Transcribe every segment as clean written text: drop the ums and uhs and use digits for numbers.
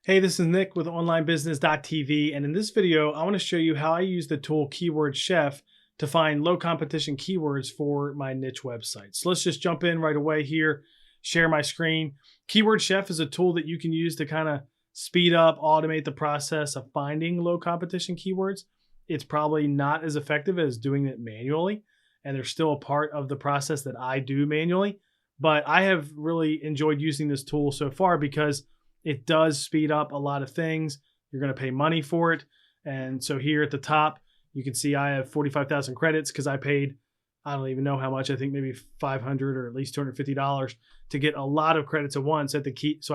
Hey, this is Nick with onlinebusiness.tv, and in this video, I want to show you how I use the tool KeywordChef to find low competition keywords for my niche website. So let's just jump in right away here, share my screen. KeywordChef is a tool that you can use to kind of speed up, automate the process of finding low competition keywords. It's probably not as effective as doing it manually, and there's still a part of the process that I do manually, but I have really enjoyed using this tool so far because it does speed up a lot of things. You're going to pay money for it. And so here at the top, you can see I have 45,000 credits because I paid, I don't even know how much, I think maybe $500 or at least $250 to get a lot of credits at once so I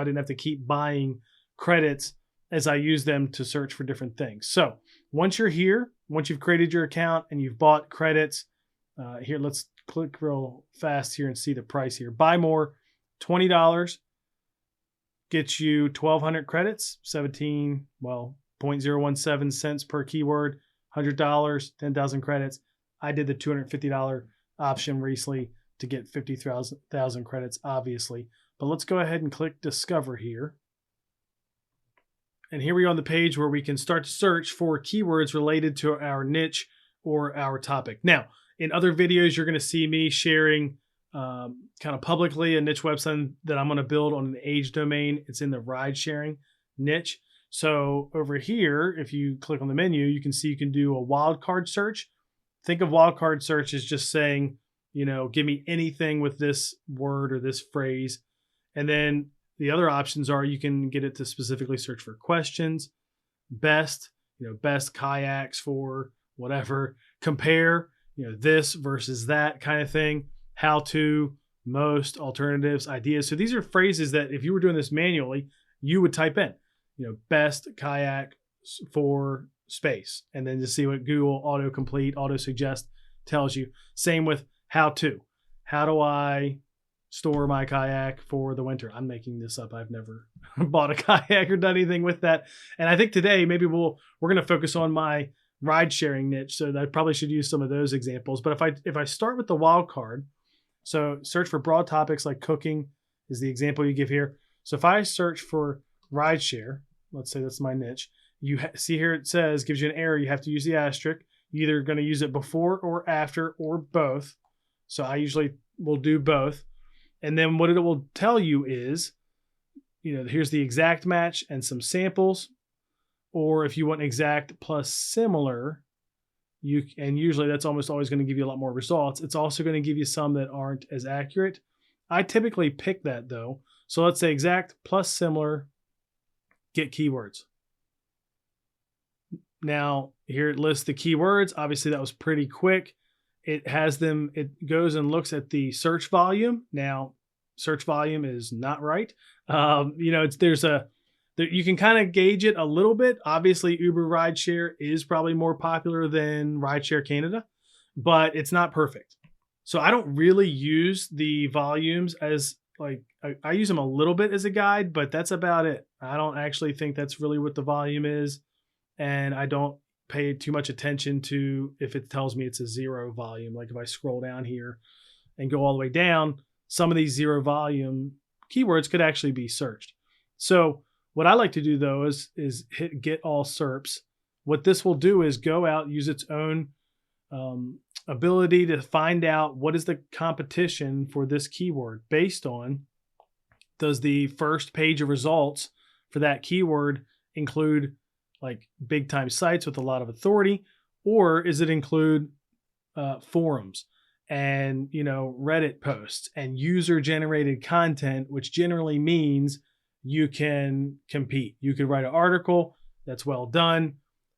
didn't have to keep buying credits as I use them to search for different things. So once you're here, once you've created your account and you've bought credits, here, let's click real fast here and see the price here. Buy more, $20. Gets you 1,200 credits, 0.017 cents per keyword, $100, 10,000 credits. I did the $250 option recently to get 50,000 credits, obviously. But let's go ahead and click Discover here. And here we are on the page where we can start to search for keywords related to our niche or our topic. Now, in other videos, you're going to see me sharing kind of publicly a niche website that I'm going to build on an age domain. It's in the ride sharing niche. So over here, if you click on the menu, you can see you can do a wildcard search. Think of wildcard search as just saying, give me anything with this word or this phrase. And then the other options are you can get it to specifically search for questions, best kayaks for whatever, compare, this versus that kind of thing. How to, most, alternatives, ideas. So these are phrases that if you were doing this manually, you would type in, best kayak for space, and then just see what Google autocomplete, auto suggest tells you. Same with how to. How do I store my kayak for the winter? I'm making this up. I've never bought a kayak or done anything with that. And I think today maybe we're going to focus on my ride sharing niche. So I probably should use some of those examples. But if I start with the wild card, so search for broad topics like cooking is the example you give here. So if I search for rideshare, let's say that's my niche, you see here it says, gives you an error. You have to use the asterisk. You're either going to use it before or after or both. So I usually will do both. And then what it will tell you is, here's the exact match and some samples. Or if you want exact plus similar, and usually that's almost always going to give you a lot more results. It's also going to give you some that aren't as accurate. I typically pick that though. So let's say exact plus similar, get keywords. Now here it lists the keywords. Obviously that was pretty quick. It has them, it goes and looks at the search volume. Now search volume is not right. You can kind of gauge it a little bit. Obviously, Uber rideshare is probably more popular than Rideshare Canada, but it's not perfect. So I don't really use the volumes as I use them a little bit as a guide, but that's about it. I don't actually think that's really what the volume is. And I don't pay too much attention to if it tells me it's a zero volume. Like if I scroll down here and go all the way down, some of these zero volume keywords could actually be searched. So what I like to do though is hit get all SERPs. What this will do is go out, use its own ability to find out what is the competition for this keyword based on, does the first page of results for that keyword include like big time sites with a lot of authority, or is it include forums and Reddit posts and user generated content, which generally means you can compete. You could write an article that's well done,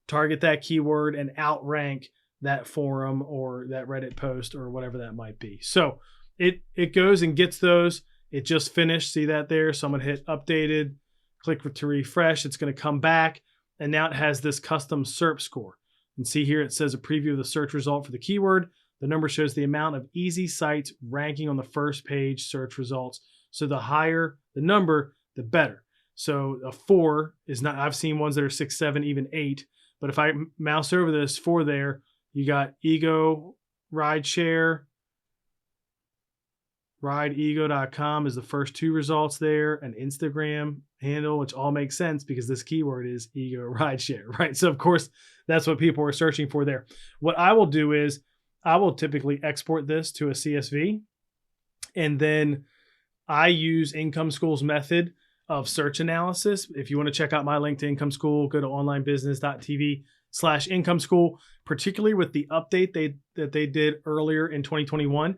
target that keyword, and outrank that forum or that Reddit post or whatever that might be. So it goes and gets those. It just finished. See that there? So I'm going to hit updated, click to refresh. It's going to come back. And now it has this custom SERP score. And see here, it says a preview of the search result for the keyword. The number shows the amount of easy sites ranking on the first page search results. So the higher the number, the better. So a 4 is not, I've seen ones that are 6, 7, even 8. But if I mouse over this 4 there, you got Ego Rideshare. RideEgo.com is the first 2 results there, and Instagram handle, which all makes sense because this keyword is ego rideshare, right? So of course, that's what people are searching for there. What I will do is I will typically export this to a CSV, and then I use Income School's method of search analysis. If you want to check out my link to Income School, go to onlinebusiness.tv/Income School, particularly with the update that they did earlier in 2021.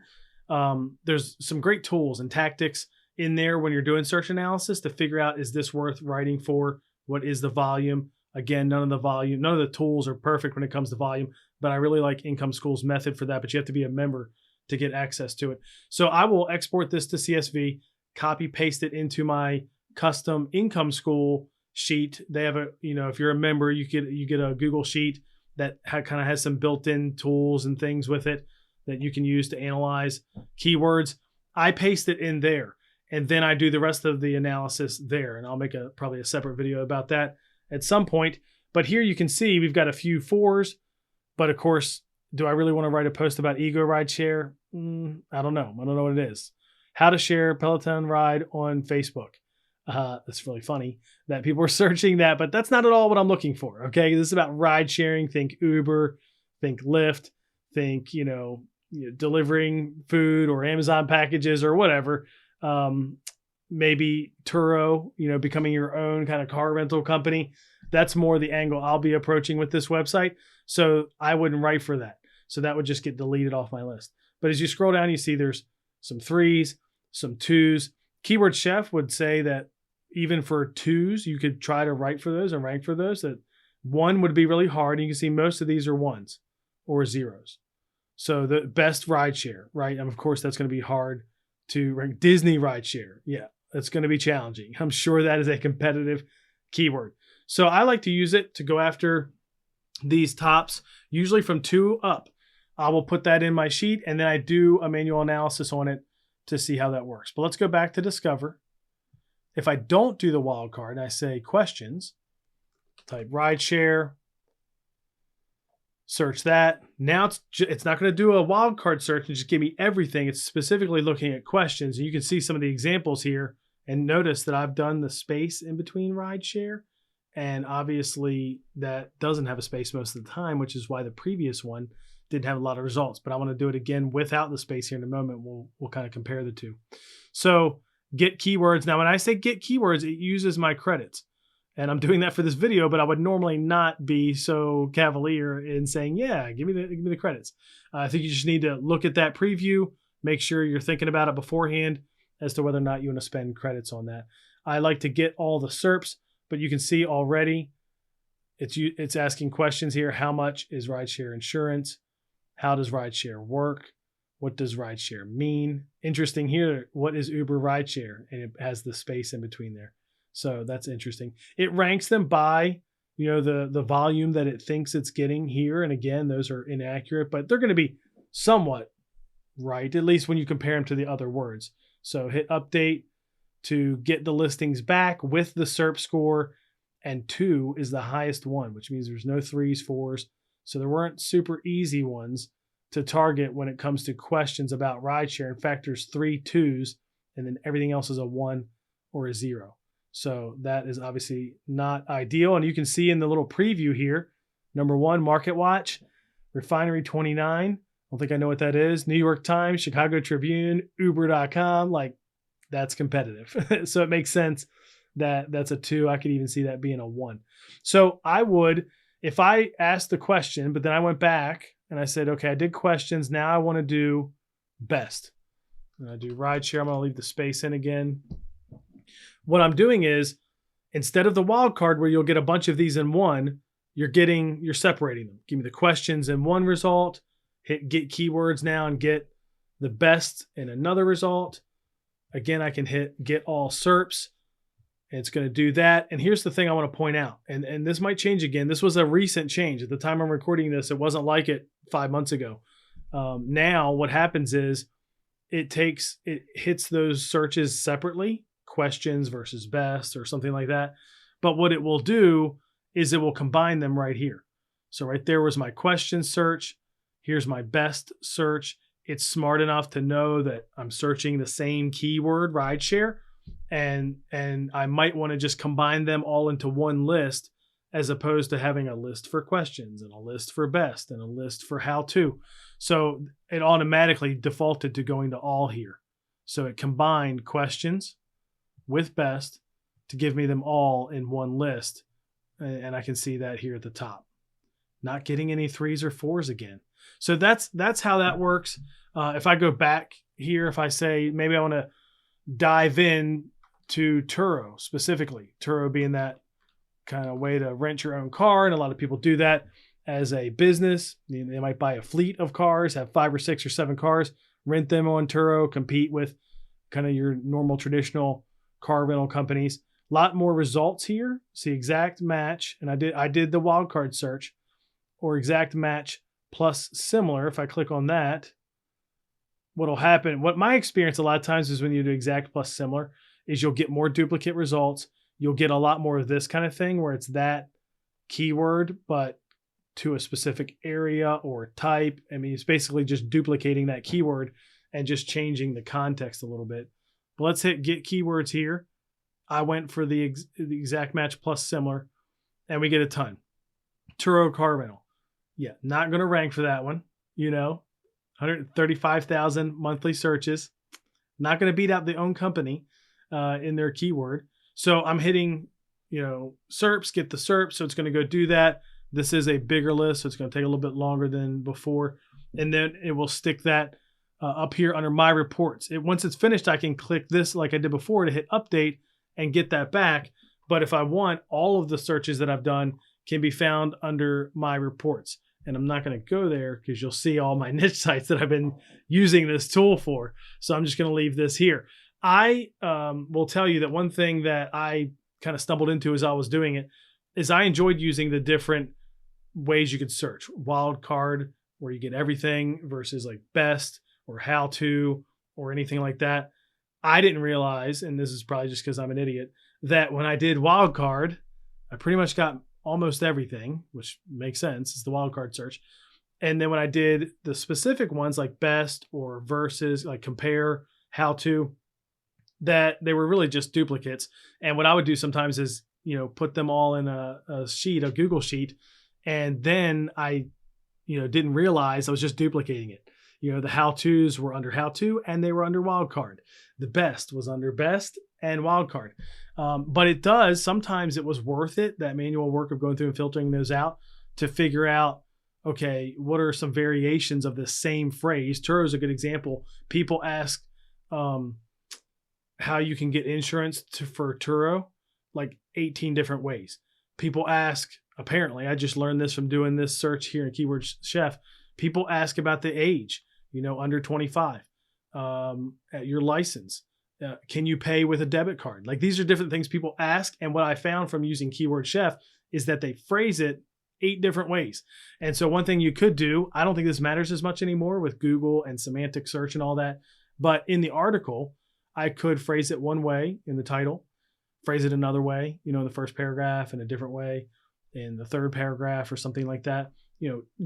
There's some great tools and tactics in there when you're doing search analysis to figure out, is this worth writing for? What is the volume? Again, none of the tools are perfect when it comes to volume, but I really like Income School's method for that, but you have to be a member to get access to it. So I will export this to CSV, copy, paste it into my custom Income School sheet. They have if you're a member, you get a Google sheet that kind of has some built-in tools and things with it that you can use to analyze keywords. I paste it in there, and then I do the rest of the analysis there. And I'll make probably a separate video about that at some point. But here you can see we've got a few 4s, but of course, do I really want to write a post about ego rideshare? I don't know. I don't know what it is. How to share Peloton ride on Facebook. It's really funny that people are searching that, but that's not at all what I'm looking for. Okay. This is about ride sharing. Think Uber, think Lyft, think, delivering food or Amazon packages or whatever. Maybe Turo, becoming your own kind of car rental company. That's more the angle I'll be approaching with this website. So I wouldn't write for that. So that would just get deleted off my list. But as you scroll down, you see there's some 3s, some 2s. KeywordChef would say that even for 2s, you could try to write for those and rank for those. That 1 would be really hard. And you can see most of these are 1s or 0s. So the best rideshare, right? And of course, that's going to be hard to rank. Disney rideshare. Yeah, that's going to be challenging. I'm sure that is a competitive keyword. So I like to use it to go after these tops, usually from 2 up. I will put that in my sheet, and then I do a manual analysis on it to see how that works. But let's go back to Discover. If I don't do the wildcard and I say questions, type rideshare, search that. Now it's not going to do a wildcard search and just give me everything. It's specifically looking at questions. And you can see some of the examples here and notice that I've done the space in between rideshare. And obviously that doesn't have a space most of the time, which is why the previous one didn't have a lot of results. But I want to do it again without the space here in a moment. We'll kind of compare the two. So get keywords. Now, when I say get keywords, it uses my credits. And I'm doing that for this video, but I would normally not be so cavalier in saying, yeah, give me the credits. I think you just need to look at that preview, make sure you're thinking about it beforehand as to whether or not you want to spend credits on that. I like to get all the SERPs, but you can see already it's asking questions here. How much is rideshare insurance? How does rideshare work? What does rideshare mean? Interesting here. What is Uber rideshare? And it has the space in between there. So that's interesting. It ranks them by, the volume that it thinks it's getting here. And again, those are inaccurate, but they're going to be somewhat right, at least when you compare them to the other words. So hit update to get the listings back with the SERP score. And 2 is the highest one, which means there's no 3s, 4s. So there weren't super easy ones to target when it comes to questions about rideshare. In fact, there's 3 2s, and then everything else is a 1 or a 0. So that is obviously not ideal. And you can see in the little preview here, number 1, Market Watch, Refinery 29. I don't think I know what that is. New York Times, Chicago Tribune, Uber.com. Like, that's competitive. So it makes sense that that's a 2. I could even see that being a 1. So I would, if I asked the question, but then I went back and I said, okay, I did questions. Now I want to do best. And I do rideshare. I'm going to leave the space in again. What I'm doing is, instead of the wild card where you'll get a bunch of these in one, you're separating them. Give me the questions in one result, hit get keywords now and get the best in another result. Again, I can hit get all SERPs. It's going to do that. And here's the thing I want to point out, and this might change again. This was a recent change. At the time I'm recording this, it wasn't like it 5 months ago. Now what happens is it hits those searches separately, questions versus best or something like that. But what it will do is it will combine them right here. So right there was my question search. Here's my best search. It's smart enough to know that I'm searching the same keyword, rideshare. and I might want to just combine them all into one list, as opposed to having a list for questions and a list for best and a list for how to. So it automatically defaulted to going to all here. So it combined questions with best to give me them all in one list. And I can see that here at the top. Not getting any 3s or 4s again. So that's how that works. If I go back here, if I say maybe I want to dive in to Turo specifically, Turo being that kind of way to rent your own car, and a lot of people do that as a business. They might buy a fleet of cars, have 5 or 6 or 7 cars, rent them on Turo, compete with kind of your normal traditional car rental companies. A lot more results here. See exact match, and I did the wildcard search, or exact match plus similar. If I click on that, what'll happen, what my experience a lot of times is when you do exact plus similar, is you'll get more duplicate results. You'll get a lot more of this kind of thing where it's that keyword, but to a specific area or type. I mean, it's basically just duplicating that keyword and just changing the context a little bit. But let's hit get keywords here. I went for the exact match plus similar, and we get a ton. Turo car rental. Yeah, not going to rank for that one. 135,000 monthly searches. Not going to beat out the own company in their keyword. So I'm hitting, SERPs, get the SERPs. So it's going to go do that. This is a bigger list, so it's going to take a little bit longer than before. And then it will stick that up here under my reports. Once it's finished, I can click this like I did before to hit update and get that back. But if I want, all of the searches that I've done can be found under my reports. And I'm not going to go there because you'll see all my niche sites that I've been using this tool for. So I'm just going to leave this here. I will tell you that one thing that I kind of stumbled into as I was doing it is I enjoyed using the different ways you could search. Wildcard, where you get everything, versus like best or how to or anything like that. I didn't realize, and this is probably just because I'm an idiot, that when I did wildcard, I pretty much got almost everything, which makes sense. It's the wildcard search. And then when I did the specific ones like best or versus, like compare, how to, that they were really just duplicates. And what I would do sometimes is, put them all in a sheet, a Google sheet. And then I, didn't realize I was just duplicating it. The how-tos were under how-to and they were under wildcard. The best was under best and wildcard. But sometimes it was worth it, that manual work of going through and filtering those out to figure out, okay, what are some variations of the same phrase? Turo is a good example. People ask how you can get insurance for Turo, like 18 different ways. People ask, apparently, I just learned this from doing this search here in KeywordChef. People ask about the age, under 25, at your license. Can you pay with a debit card? Like, these are different things people ask. And what I found from using KeywordChef is that they phrase it 8 different ways. And so one thing you could do, I don't think this matters as much anymore with Google and semantic search and all that, but in the article, I could phrase it one way in the title, phrase it another way, in the first paragraph, in a different way in the third paragraph or something like that.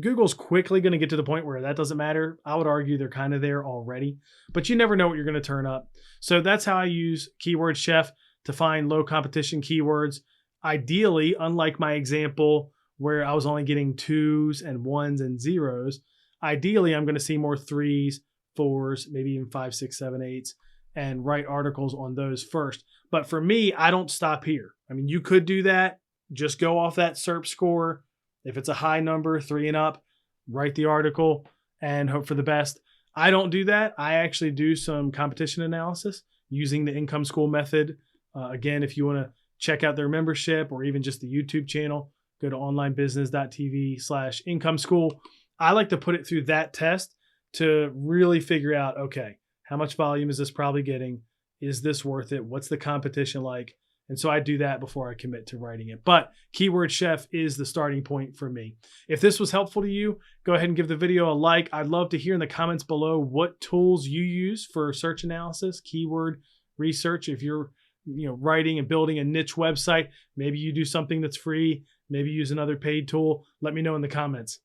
Google's quickly going to get to the point where that doesn't matter. I would argue they're kind of there already, but you never know what you're going to turn up. So that's how I use KeywordChef to find low competition keywords. Ideally, unlike my example where I was only getting 2s and 1s and 0s, ideally I'm going to see more 3s, 4s, maybe even 5, 6, 7, 8s, and write articles on those first. But for me, I don't stop here. I mean, you could do that. Just go off that SERP score. If it's a high number, 3 and up, write the article and hope for the best. I don't do that. I actually do some competition analysis using the income school method. Again, if you want to check out their membership or even just the YouTube channel, go to onlinebusiness.tv/income school. I like to put it through that test to really figure out, okay, how much volume is this probably getting? Is this worth it? What's the competition like? And so I do that before I commit to writing it. But KeywordChef is the starting point for me. If this was helpful to you, go ahead and give the video a like. I'd love to hear in the comments below what tools you use for search analysis, keyword research. If you're writing and building a niche website, maybe you do something that's free, maybe use another paid tool. Let me know in the comments.